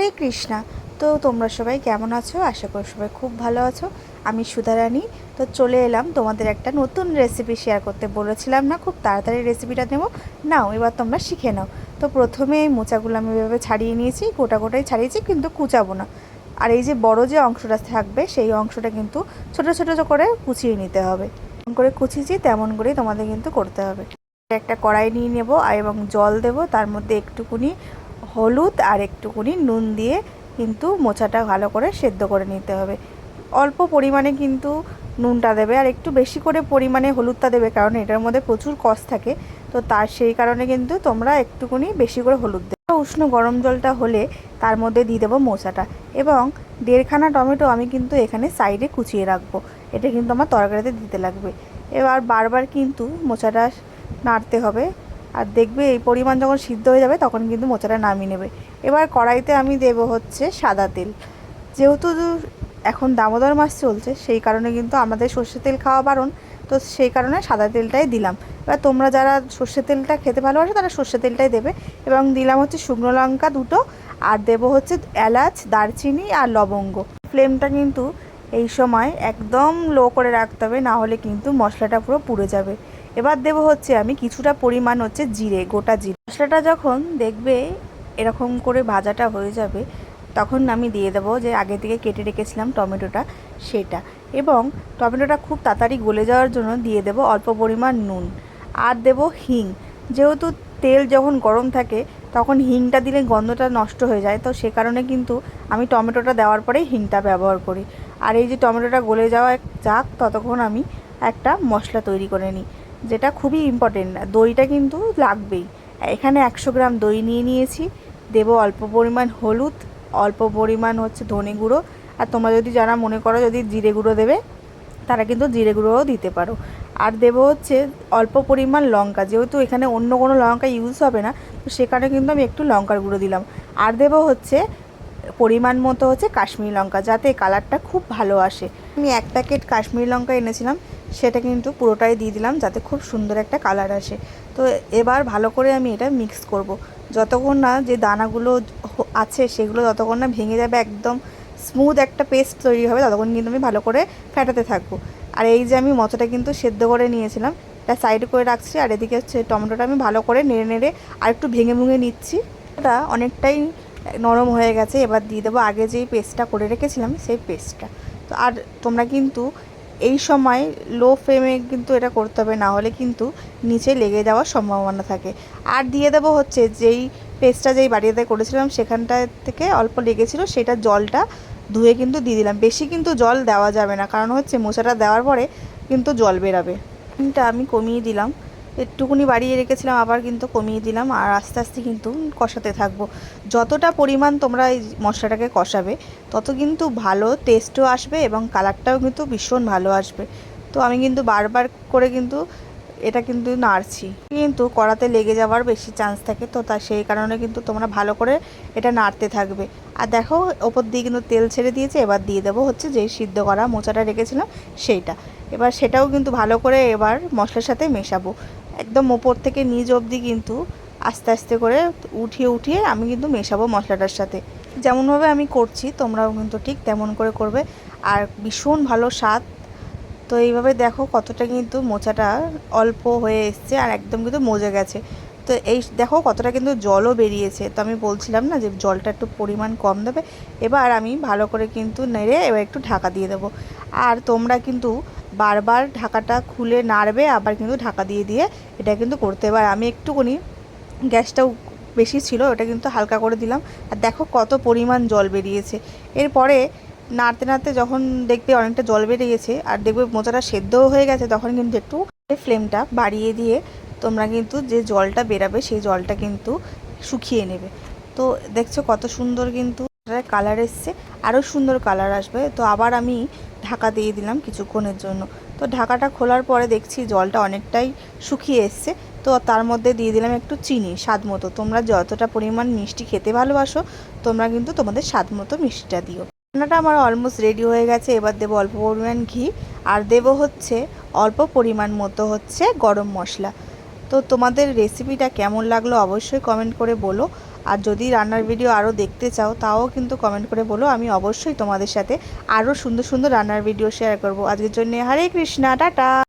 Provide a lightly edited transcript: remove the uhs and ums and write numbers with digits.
হরে কৃষ্ণা। তো তোমরা সবাই কেমন আছো? আশা করি সবাই খুব ভালো আছো। আমি সুধারানী। তো চলে এলাম তোমাদের একটা নতুন রেসিপি শেয়ার করতে। বলেছিলাম না খুব তাড়াতাড়ি রেসিপিটা নেবো, নাও এবার তোমরা শিখে নাও। তো প্রথমে এই মোচাগুলো আমি এভাবে ছাড়িয়ে নিয়েছি, গোটা গোটাই ছাড়িয়েছি, কিন্তু কুচাবো না। আর এই যে বড় যে অংশটা থাকবে সেই অংশটা কিন্তু ছোটো ছোটো করে কুচিয়ে নিতে হবে। যেমন করে কুচিয়েছি তেমন করেই তোমাদের কিন্তু করতে হবে। একটা কড়াই নিয়ে নেব এবং জল দেব, তার মধ্যে একটুকুনি হলুদ আর একটুকুনি নুন দিয়ে কিন্তু মোচাটা ভালো করে সেদ্ধ করে নিতে হবে। অল্প পরিমাণে কিন্তু নুনটা দেবে আর একটু বেশি করে পরিমাণে হলুদটা দেবে, কারণ এটার মধ্যে প্রচুর কষ থাকে। তো তার সেই কারণে কিন্তু তোমরা একটুকুনি বেশি করে হলুদ দেবে। উষ্ণ গরম জলটা হলে তার মধ্যে দিয়ে দেবো মোচাটা এবং 1.5খানা টমেটো আমি কিন্তু এখানে সাইডে কুচিয়ে রাখবো। এটা কিন্তু আমার তরকারিতে দিতে লাগবে। এবার বারবার কিন্তু মোচাটা নাড়তে হবে। আর দেখবে এই পরিমাণ যখন সিদ্ধ হয়ে যাবে তখন কিন্তু মোচাটা নামিয়ে নেবে। এবার কড়াইতে আমি দেব হচ্ছে সাদা তেল। যেহেতু এখন দামোদর মাস চলছে সেই কারণে কিন্তু আমাদের সর্ষে তেল খাওয়া বারণ, তো সেই কারণে সাদা তেলটাই দিলাম। এবার তোমরা যারা সর্ষে তেলটা খেতে ভালোবাসো তারা সর্ষে তেলটাই দেবে। এবং দিলাম হচ্ছে শুকনো লঙ্কা 2টো, আর দেবো হচ্ছে এলাচ, দারচিনি আর লবঙ্গ। ফ্লেমটা কিন্তু এই সময় একদম লো করে রাখতে হবে, না হলে কিন্তু মশলাটা পুরো পুড়ে যাবে। এবার দেবো হচ্ছে আমি কিছুটা পরিমাণ হচ্ছে জিরে, গোটা জিরে। মশলাটা যখন দেখবে এরকম করে ভাজাটা হয়ে যাবে তখন আমি দিয়ে দেবো যে আগে থেকে কেটে রেখেছিলাম টমেটোটা, সেটা। এবং টমেটোটা খুব তাড়াতাড়ি গলে যাওয়ার জন্য দিয়ে দেবো অল্প পরিমাণ নুন আর দেবো হিং। যেহেতু তেল যখন গরম থাকে তখন হিংটা দিলে গন্ধটা নষ্ট হয়ে যায়, তো সে কারণে কিন্তু আমি টমেটোটা দেওয়ার পরেই হিংটা ব্যবহার করি। আর এই যে টমেটোটা গলে যাওয়া যাক ততক্ষণ আমি একটা মশলা তৈরি করে নিই, যেটা খুবই ইম্পর্টেন্ট। দইটা কিন্তু লাগবেই। এখানে 100 গ্রাম দই নিয়ে নিয়েছি। দেবো অল্প পরিমাণ হলুদ, অল্প পরিমাণ হচ্ছে ধনে গুঁড়ো, আর তোমরা যদি যারা মনে করো যদি জিরে গুঁড়ো দেবে তারা কিন্তু জিরে গুঁড়োও দিতে পারো। আর দেবো হচ্ছে অল্প পরিমাণ লঙ্কা, যেহেতু এখানে অন্য কোনো লঙ্কা ইউজ হবে না তো সেখানে কিন্তু আমি একটু লঙ্কার গুঁড়ো দিলাম। আর দেবো হচ্ছে পরিমাণ মতো হচ্ছে কাশ্মীরি লঙ্কা, যাতে কালারটা খুব ভালো আসে। আমি 1 প্যাকেট কাশ্মীরি লঙ্কা এনেছিলাম, সেটা কিন্তু পুরোটাই দিয়ে দিলাম যাতে খুব সুন্দর একটা কালার আসে। তো এবার ভালো করে আমি এটা মিক্স করব, যতক্ষণ না যে দানাগুলো আছে সেগুলো যতক্ষণ না ভেঙে যাবে, একদম স্মুথ একটা পেস্ট তৈরি হবে, ততক্ষণ কিন্তু আমি ভালো করে ফেটাতে থাকবো। আর এই যে আমি মোচাটা কিন্তু সেদ্ধ করে নিয়েছিলাম, এটা সাইডে করে রাখছি। আর এদিকে হচ্ছে টমেটোটা আমি ভালো করে নেড়ে নেড়ে আর একটু ভেঙে ভেঙে নিচ্ছি। এটা অনেকটাই নরম হয়ে গেছে। এবার দিয়ে দেবো আগে যেই পেস্টটা করে রেখেছিলাম সেই পেস্টটা। তো আর তোমরা কিন্তু এই সময় লো ফ্লেমে কিন্তু এটা করতে হবে, না হলে কিন্তু নিচে লেগে যাওয়ার সম্ভাবনা থাকে। আর দিয়ে দেবো হচ্ছে যেই পেস্টটা যেই বাটিতে করেছিলাম সেখানটা থেকে অল্প লেগেছিলো, সেটা জলটা ধুয়ে কিন্তু দিয়ে দিলাম। বেশি কিন্তু জল দেওয়া যাবে না, কারণ হচ্ছে মোচাটা দেওয়ার পরে কিন্তু জল বেরাবে। এটা আমি কমিয়ে দিলাম, একটুকুনি বাড়িয়ে রেখেছিলাম আবার কিন্তু কমিয়ে দিলাম। আর আস্তে আস্তে কিন্তু কষাতে থাকবো। যতটা পরিমাণ তোমরা এই মশলাটাকে কষাবে তত কিন্তু ভালো টেস্টও আসবে এবং কালারটাও কিন্তু ভীষণ ভালো আসবে। তো আমি কিন্তু বারবার করে কিন্তু এটা কিন্তু নাড়ছি, কিন্তু কড়াতে লেগে যাওয়ার বেশি চান্স থাকে, তো সেই কারণে কিন্তু তোমরা ভালো করে এটা নাড়তে থাকবে। আর দেখো ওপর দিয়ে কিন্তু তেল ছেড়ে দিয়েছে। এবার দিয়ে দেবো হচ্ছে যেই সিদ্ধ করা মোচাটা রেখেছিলাম সেইটা। এবার সেটাও কিন্তু ভালো করে এবার মশলার সাথে মেশাবো, একদম ওপর থেকে নিচ অবধি কিন্তু আস্তে আস্তে করে উঠিয়ে উঠিয়ে আমি কিন্তু মেশাবো মশলাটার সাথে। যেমনভাবে আমি করছি তোমরাও কিন্তু ঠিক তেমন করে করবে, আর ভীষণ ভালো স্বাদ। তো এইভাবে দেখো কতটা কিন্তু মোচাটা অল্প হয়ে এসছে আর একদম কিন্তু মজে গেছে। তো এই দেখো কতটা কিন্তু জলও বেরিয়েছে। তো আমি বলছিলাম না যে জলটা একটু পরিমাণ কম দেবে। এবার আমি ভালো করে কিন্তু নেড়ে এবার একটু ঢাকা দিয়ে দেবো। আর তোমরা কিন্তু বারবার ঢাকাটা খুলে নাড়বে, আবার কিন্তু ঢাকা দিয়ে দিয়ে এটা কিন্তু করতে। এবার আমি একটুখানি গ্যাসটাও বেশি ছিল, ওটা কিন্তু হালকা করে দিলাম। আর দেখো কত পরিমাণ জল বেরিয়েছে। এরপরে নাড়তে নাড়তে যখন দেখবে অনেকটা জল বেরিয়েছে আর দেখবে মোচাটা সেদ্ধও হয়ে গেছে, তখন কিন্তু একটু ফ্লেমটা বাড়িয়ে দিয়ে তোমরা কিন্তু যে জলটা বেরাবে সেই জলটা কিন্তু শুকিয়ে নেবে। তো দেখছো কত সুন্দর কিন্তু কালার এসছে, আরও সুন্দর কালার আসবে। তো আবার আমি ঢাকা দিয়ে দিলাম কিছুক্ষণের জন্য। তো ঢাকাটা খোলার পরে দেখছি জলটা অনেকটাই শুকিয়ে এসছে। তো তার মধ্যে দিয়ে দিলাম একটু চিনি স্বাদ মতো। তোমরা যতটা পরিমাণ মিষ্টি খেতে ভালোবাসো তোমরা কিন্তু তোমাদের স্বাদ মতো মিষ্টিটা দিও। রান্নাটা আমার অলমোস্ট রেডি হয়ে গেছে। এবার দেবো অল্প পরিমাণ ঘি আর দেবো হচ্ছে অল্প পরিমাণ মতো হচ্ছে গরম মশলা। তো তোমাদের রেসিপিটা কেমন লাগলো অবশ্যই কমেন্ট করে বলো। আর যদি রান্নার ভিডিও আরও দেখতে চাও তাও কিন্তু কমেন্ট করে বলো, আমি অবশ্যই তোমাদের সাথে আরও সুন্দর সুন্দর রান্নার ভিডিও শেয়ার করব। আজকের জন্য হরে কৃষ্ণা, টাটা।